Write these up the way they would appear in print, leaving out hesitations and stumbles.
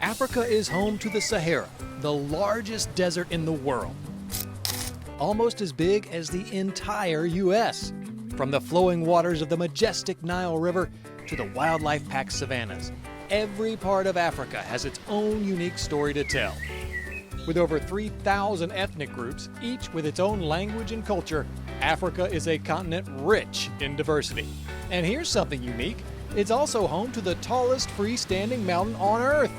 Africa is home to the Sahara, the largest desert in the world. Almost as big as the entire U.S. From the flowing waters of the majestic Nile River to the wildlife-packed savannas, every part of Africa has its own unique story to tell. With over 3,000 ethnic groups, each with its own language and culture, Africa is a continent rich in diversity. And here's something unique. It's also home to the tallest freestanding mountain on Earth.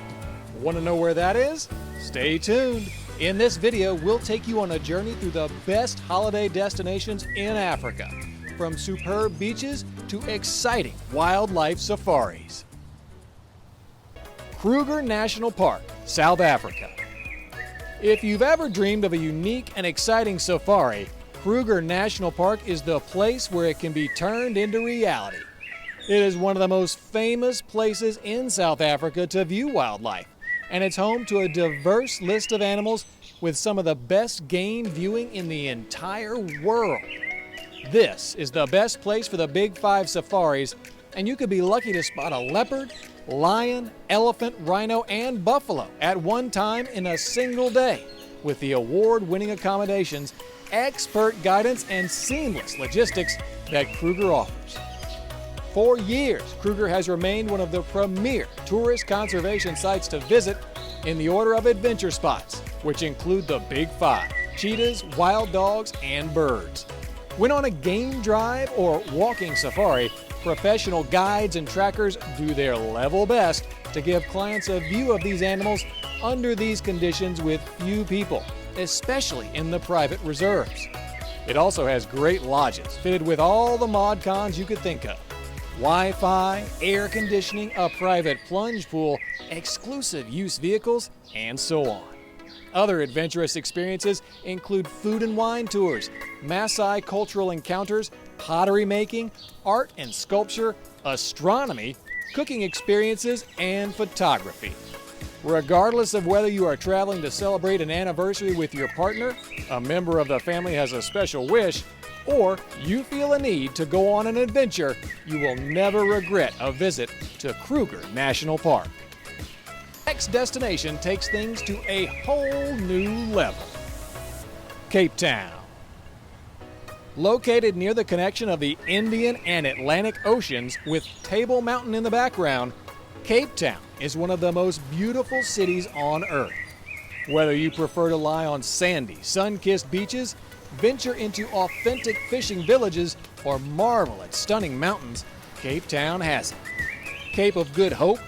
Want to know where that is? Stay tuned. In this video, we'll take you on a journey through the best holiday destinations in Africa, from superb beaches to exciting wildlife safaris. Kruger National Park, South Africa. If you've ever dreamed of a unique and exciting safari, Kruger National Park is the place where it can be turned into reality. It is one of the most famous places in South Africa to view wildlife, and it's home to a diverse list of animals with some of the best game viewing in the entire world. This is the best place for the Big Five safaris, and you could be lucky to spot a leopard, lion, elephant, rhino, and buffalo at one time in a single day, with the award-winning accommodations, expert guidance, and seamless logistics that Kruger offers. For years, Kruger has remained one of the premier tourist conservation sites to visit in the order of adventure spots, which include the Big Five: cheetahs, wild dogs, and birds. When on a game drive or walking safari, professional guides and trackers do their level best to give clients a view of these animals under these conditions with few people, especially in the private reserves. It also has great lodges fitted with all the mod cons you could think of: Wi-Fi, air conditioning, a private plunge pool, exclusive use vehicles, and so on. Other adventurous experiences include food and wine tours, Maasai cultural encounters, pottery making, art and sculpture, astronomy, cooking experiences, and photography. Regardless of whether you are traveling to celebrate an anniversary with your partner, a member of the family has a special wish, or you feel a need to go on an adventure, you will never regret a visit to Kruger National Park. Next destination takes things to a whole new level. Cape Town. Located near the connection of the Indian and Atlantic Oceans with Table Mountain in the background, Cape Town is one of the most beautiful cities on Earth. Whether you prefer to lie on sandy, sun-kissed beaches, venture into authentic fishing villages, or marvel at stunning mountains, Cape Town has it. Cape of Good Hope,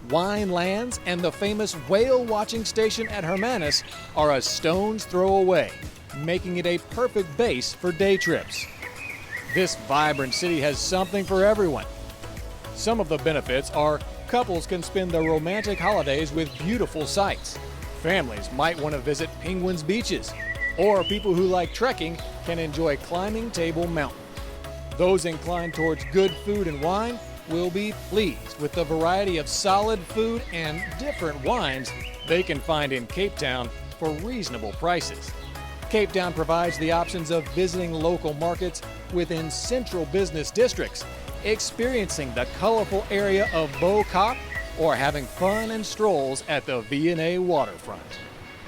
Wine Lands, and the famous whale watching station at Hermanus are a stone's throw away, making it a perfect base for day trips. This vibrant city has something for everyone. Some of the benefits are couples can spend their romantic holidays with beautiful sights. Families might want to visit Penguins Beaches, or people who like trekking can enjoy climbing Table Mountain. Those inclined towards good food and wine will be pleased with the variety of solid food and different wines they can find in Cape Town for reasonable prices. Cape Town provides the options of visiting local markets within central business districts, experiencing the colorful area of Beau Cap, or having fun and strolls at the V&A waterfront.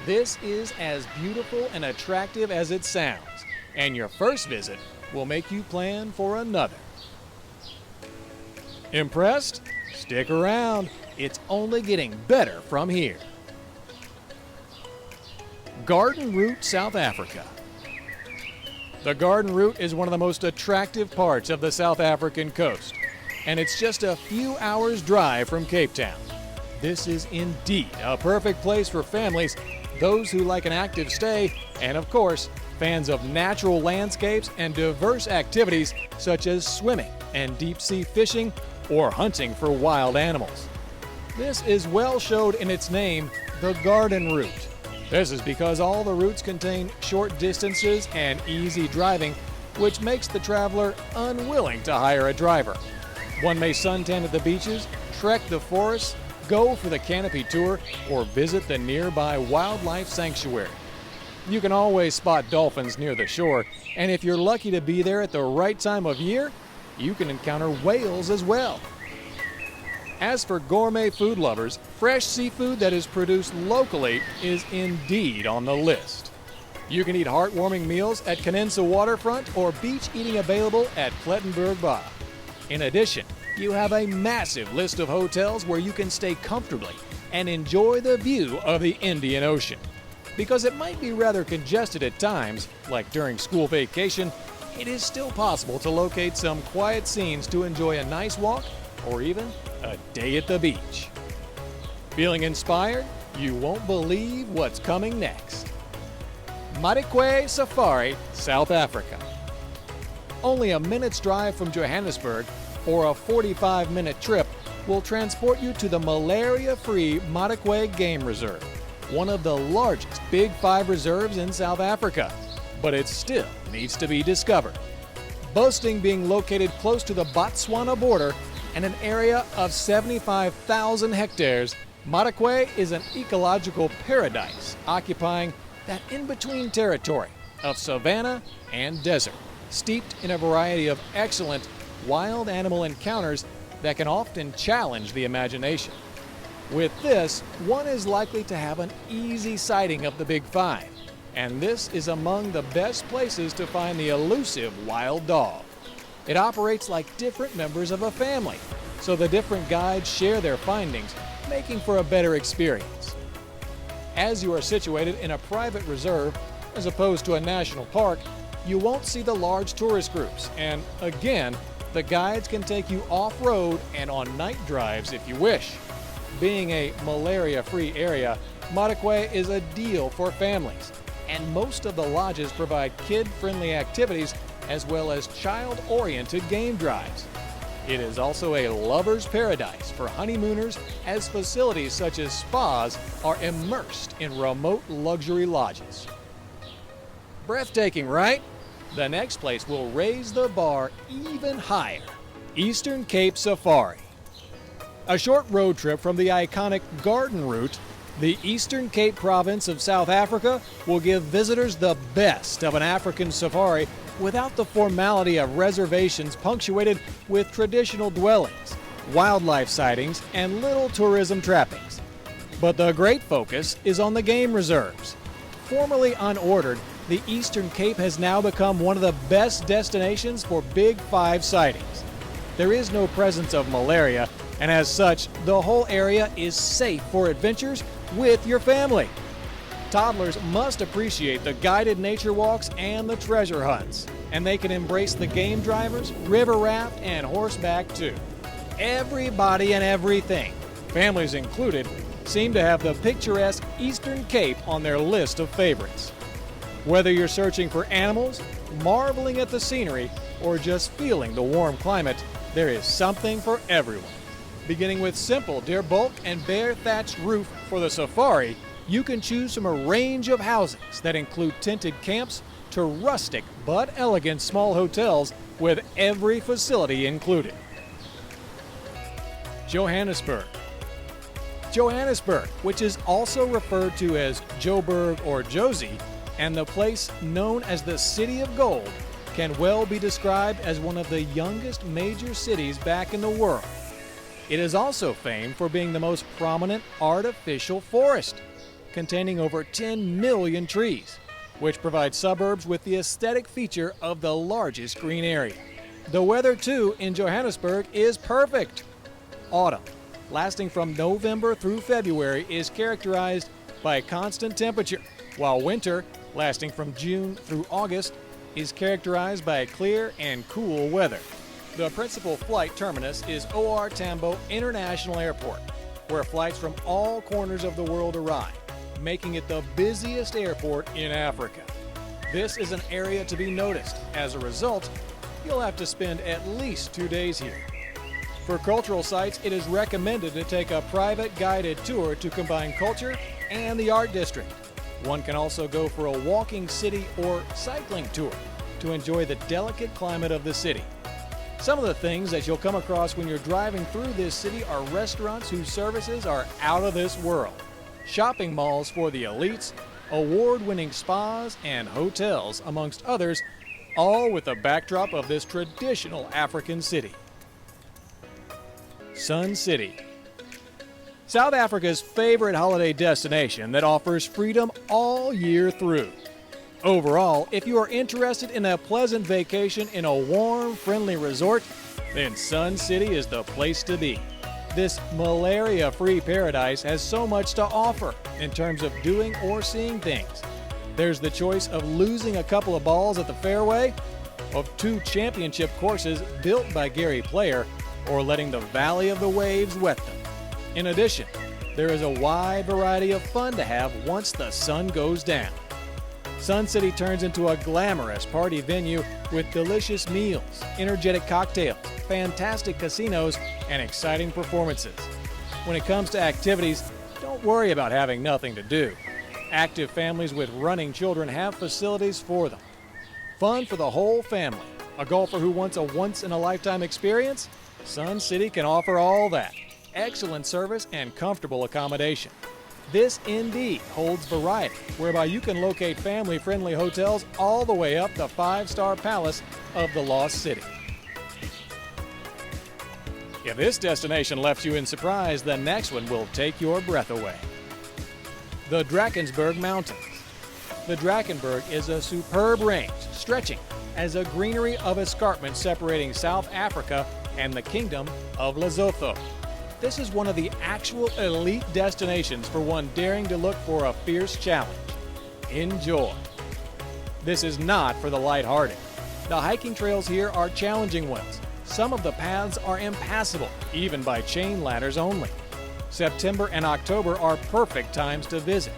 This is as beautiful and attractive as it sounds, and your first visit will make you plan for another. Impressed? Stick around. It's only getting better from here. Garden Route, South Africa. The Garden Route is one of the most attractive parts of the South African coast, and it's just a few hours' drive from Cape Town. This is indeed a perfect place for families, those who like an active stay, and of course, fans of natural landscapes and diverse activities such as swimming and deep-sea fishing or hunting for wild animals. This is well showed in its name, the Garden Route. This is because all the routes contain short distances and easy driving, which makes the traveler unwilling to hire a driver. One may suntan at the beaches, trek the forests, go for the canopy tour, or visit the nearby wildlife sanctuary. You can always spot dolphins near the shore, and if you're lucky to be there at the right time of year, you can encounter whales as well. As for gourmet food lovers, fresh seafood that is produced locally is indeed on the list. You can eat heartwarming meals at Canensa Waterfront or beach eating available at Plettenberg Bar. In addition, you have a massive list of hotels where you can stay comfortably and enjoy the view of the Indian Ocean. Because it might be rather congested at times, like during school vacation, it is still possible to locate some quiet scenes to enjoy a nice walk or even a day at the beach. Feeling inspired? You won't believe what's coming next. Madikwe Safari, South Africa. Only a minute's drive from Johannesburg, or a 45-minute trip, will transport you to the malaria-free Madikwe Game Reserve, one of the largest Big Five reserves in South Africa, but it still needs to be discovered. Boasting being located close to the Botswana border and an area of 75,000 hectares, Madikwe is an ecological paradise occupying that in-between territory of savanna and desert, steeped in a variety of excellent wild animal encounters that can often challenge the imagination. With this, one is likely to have an easy sighting of the Big Five, and this is among the best places to find the elusive wild dog. It operates like different members of a family, so the different guides share their findings, making for a better experience. As you are situated in a private reserve, as opposed to a national park, you won't see the large tourist groups, and again, the guides can take you off-road and on night drives if you wish. Being a malaria-free area, Madikwe is a deal for families, and most of the lodges provide kid-friendly activities as well as child-oriented game drives. It is also a lover's paradise for honeymooners, as facilities such as spas are immersed in remote luxury lodges. Breathtaking, right? The next place will raise the bar even higher. Eastern Cape Safari. A short road trip from the iconic Garden Route, the Eastern Cape province of South Africa will give visitors the best of an African safari without the formality of reservations punctuated with traditional dwellings, wildlife sightings, and little tourism trappings. But the great focus is on the game reserves. Formerly unordered, the Eastern Cape has now become one of the best destinations for Big Five sightings. There is no presence of malaria, and as such, the whole area is safe for adventures with your family. Toddlers must appreciate the guided nature walks and the treasure hunts, and they can embrace the game drivers, river raft, and horseback too. Everybody and everything, families included, seem to have the picturesque Eastern Cape on their list of favorites. Whether you're searching for animals, marveling at the scenery, or just feeling the warm climate, there is something for everyone. Beginning with simple deer bulk and bare thatched roof for the safari, you can choose from a range of housings that include tinted camps to rustic but elegant small hotels with every facility included. Johannesburg. Johannesburg, which is also referred to as Joburg or Josie, and the place known as the City of Gold, can well be described as one of the youngest major cities back in the world. It is also famed for being the most prominent artificial forest, containing over 10 million trees, which provides suburbs with the aesthetic feature of the largest green area. The weather, too, in Johannesburg is perfect. Autumn, lasting from November through February, is characterized by a constant temperature, while winter, lasting from June through August, is characterized by a clear and cool weather. The principal flight terminus is OR Tambo International Airport, where flights from all corners of the world arrive, making it the busiest airport in Africa. This is an area to be noticed. As a result, you'll have to spend at least 2 days here. For cultural sites, it is recommended to take a private guided tour to combine culture and the art district. One can also go for a walking city or cycling tour to enjoy the delicate climate of the city. Some of the things that you'll come across when you're driving through this city are restaurants whose services are out of this world, shopping malls for the elites, award-winning spas, and hotels, amongst others, all with the backdrop of this traditional African city. Sun City. South Africa's favorite holiday destination that offers freedom all year through. Overall, if you are interested in a pleasant vacation in a warm, friendly resort, then Sun City is the place to be. This malaria-free paradise has so much to offer in terms of doing or seeing things. There's the choice of losing a couple of balls at the fairway, of 2 championship courses built by Gary Player, or letting the Valley of the Waves wet them. In addition, there is a wide variety of fun to have once the sun goes down. Sun City turns into a glamorous party venue with delicious meals, energetic cocktails, fantastic casinos, and exciting performances. When it comes to activities, don't worry about having nothing to do. Active families with running children have facilities for them. Fun for the whole family. A golfer who wants a once-in-a-lifetime experience? Sun City can offer all that. Excellent service and comfortable accommodation. This indeed holds variety, whereby you can locate family-friendly hotels all the way up the 5-star palace of the Lost City. If this destination left you in surprise, the next one will take your breath away. The Drakensberg Mountains. The Drakensberg is a superb range, stretching as a greenery of escarpment separating South Africa and the Kingdom of Lesotho. This is one of the actual elite destinations for one daring to look for a fierce challenge. Enjoy. This is not for the lighthearted. The hiking trails here are challenging ones. Some of the paths are impassable, even by chain ladders only. September and October are perfect times to visit.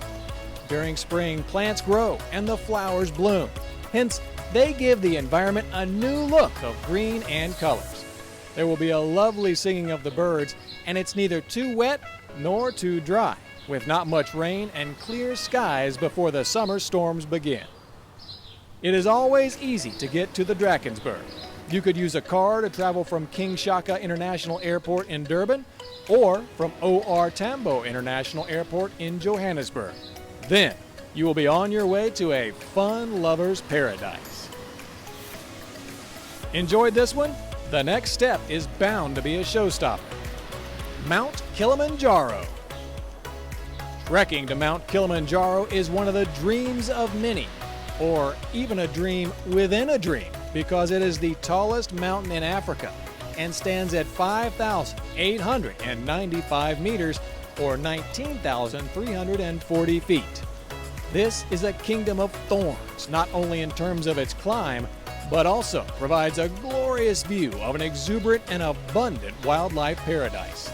During spring, plants grow and the flowers bloom. Hence, they give the environment a new look of green and colors. There will be a lovely singing of the birds, and it's neither too wet nor too dry, with not much rain and clear skies before the summer storms begin. It is always easy to get to the Drakensberg. You could use a car to travel from King Shaka International Airport in Durban or from O.R. Tambo International Airport in Johannesburg. Then, you will be on your way to a fun lover's paradise. Enjoyed this one? The next step is bound to be a showstopper. Mount Kilimanjaro. Trekking to Mount Kilimanjaro is one of the dreams of many, or even a dream within a dream, because it is the tallest mountain in Africa and stands at 5,895 meters or 19,340 feet. This is a kingdom of thorns, not only in terms of its climb, but also provides a glorious view of an exuberant and abundant wildlife paradise.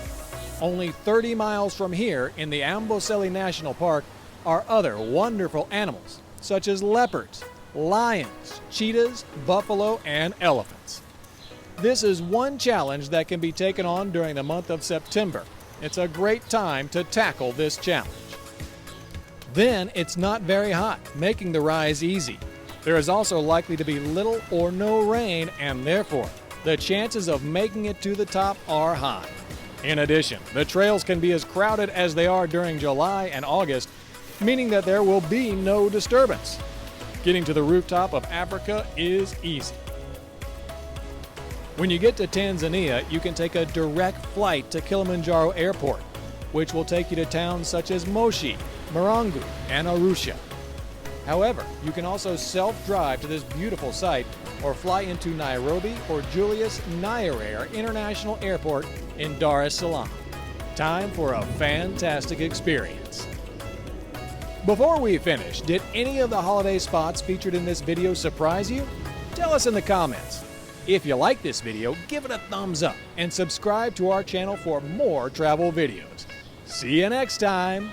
Only 30 miles from here in the Amboseli National Park are other wonderful animals, such as leopards, lions, cheetahs, buffalo, and elephants. This is one challenge that can be taken on during the month of September. It's a great time to tackle this challenge. Then it's not very hot, making the rise easy. There is also likely to be little or no rain, and therefore, the chances of making it to the top are high. In addition, the trails can be as crowded as they are during July and August, meaning that there will be no disturbance. Getting to the rooftop of Africa is easy. When you get to Tanzania, you can take a direct flight to Kilimanjaro Airport, which will take you to towns such as Moshi, Marangu, and Arusha. However, you can also self-drive to this beautiful site or fly into Nairobi or Julius Nyerere International Airport in Dar es Salaam. Time for a fantastic experience. Before we finish, did any of the holiday spots featured in this video surprise you? Tell us in the comments. If you like this video, give it a thumbs up and subscribe to our channel for more travel videos. See you next time!